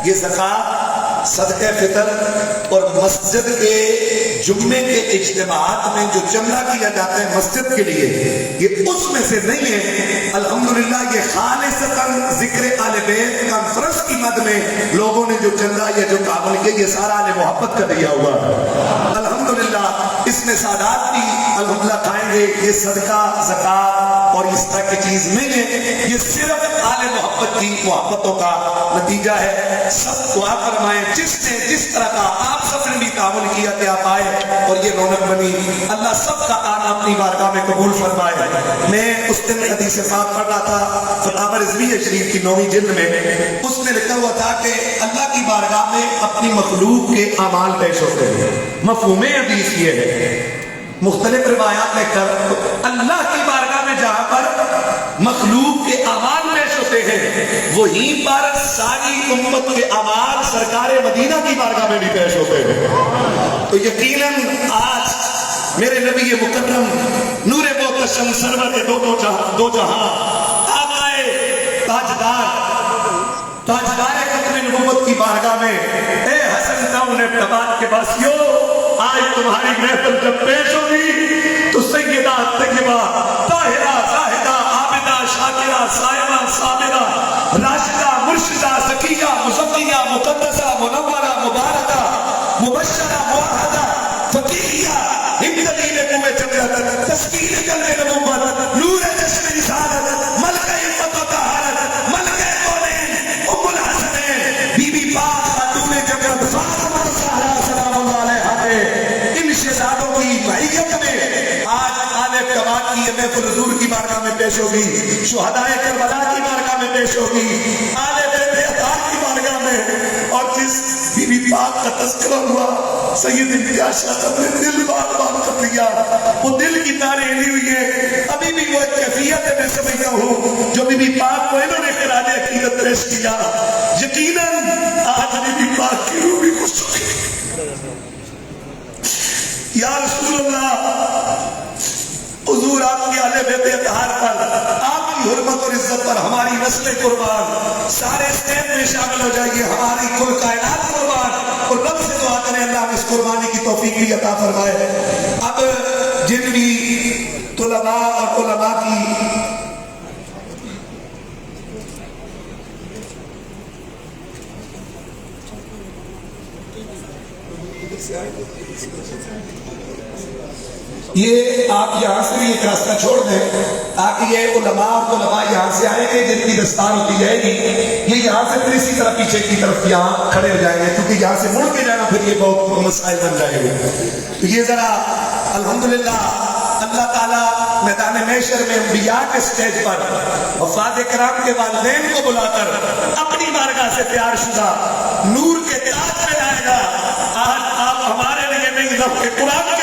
یہ زکوٰۃ، صدقہ فطر اور مسجد کے جمعے کے اجتماعات میں جو چندہ کیا جاتا ہے مسجد کے لیے، یہ اس میں سے نہیں ہے۔ الحمدللہ یہ خالصتاً ذکر آل بیت کانفرنس کی مد میں لوگوں نے جو چندہ یا جو تعاون کیا، یہ سارا آل محبت کا دیا ہوا ہے۔ الحمدللہ اس میں سادات بھی الحمدللہ کھائیں گے۔ یہ صدقہ، زکوٰۃ اور اس طرح کی چیز نہیں ہے، یہ صرف آل محبت کی محبتوں کا نتیجہ ہے۔ سب دعا فرمائیں، جس نے جس طرح کا آپ سب نے بھی تعاون کیا کہ آپ آئے اور یہ رونق بنی، اللہ سب کا آنا اپنی بارگاہ میں قبول فرمائے۔ میں اس دن حدیث پاک پڑھ رہا تھا فتاوی رضویہ شریف کی 9ویں جلد میں، اس میں لکھا ہوا تھا کہ اللہ کی بارگاہ میں اپنی مخلوق کے اعمال پیش ہوتے ہیں۔ مفہوم حدیث یہ ہے، مختلف روایات لے کر اللہ کی بارگاہ میں جہاں پر مخلوق کے اعمال پیش ہوتے ہیں، وہیں پر ساری امت کے اعمال سرکار مدینہ کی بارگاہ میں بھی پیش ہوتے ہیں۔ تو یقیناً آج میرے نبی مکرم نور محتشم سرور دو جہاں آقائے تاجدار ختم نبوت کی بارگاہ میں، اے حسن ٹاؤن ابتباد کے باسیوں، آج تمہاری محفل جب پیش ہوگی تو سیدہ طیبہ طاہرہ زاہدہ عابدہ شاکرہ صائمہ صابرہ راشدہ مرشدہ زکیہ مزکیہ مقدسہ منورہ مبارکہ مبشرہ موحدہ فقیہہ ہمدلیل قوہ جمعیت تسکین قلب نبوت نور جشن رسالت ملکہ امت و طہارت ملکہ کونین ام الحسنین بی بی پاک خاتون جمعیت فاطمہ الزہرا سلام اللہ علیہا کے ان شہزادوں کی معیت میں آج آل ابتباد کی یہ محفل حضور کی بارگاہ میں پیش ہوگی، شہدائے کربلا کی بارگاہ میں پیش ہوگی، آل بیت اطہار کی بارگاہ میں، اور جس بی بی پاک کا تذکرہ ہوا سید امتیاز شاہ صاحب نے دل بات بات کر دیا، وہ دل کی تاریں لی ہوئی ہے۔ ابھی بھی وہ ایک کیفیت ہے، میں سمجھتا ہوں جو بی بی پاک کو انہوں نے خراج عقیدت پیش کیا، یقیناً آج بی بی پاک کی روح بھی خوش ہو گئی۔ یا رسول اللہ، حضور آپ کی اہل بیت اطہار پر، آپ کی حرمت اور عزت پر ہماری نسل قربان، سارے اسٹیپ میں شامل ہو جائیے، ہماری کل کائنات قربان، اور رب سے دعا کریں اللہ ہمیں اس قربانی کی توفیق بھی عطا فرمائے۔ اب جن بھی طلباء اور علماء کی یہ آپ یہاں سے بھی ایک راستہ چھوڑ دیں تاکہ یہ علماء اور طلباء یہاں سے آئیں گے، جن کی دستار ہوتی جائے گی یہ یہاں سے پھر اسی طرح پیچھے کی طرف یہاں کھڑے ہو جائیں گے، کیونکہ یہاں سے مڑ کے جانا پھر یہ بہت مسائل بن جائے گے۔ تو یہ ذرا الحمدللہ اللہ تعالیٰ میدان محشر میں انبیاء کے سٹیج پر وفات کرام کے والدین کو بلا کر اپنی بارگاہ سے تیار شدہ نور کے تاج میں لائے گا۔ آج آپ ہمارے لیے نہیں، رب کے قرآن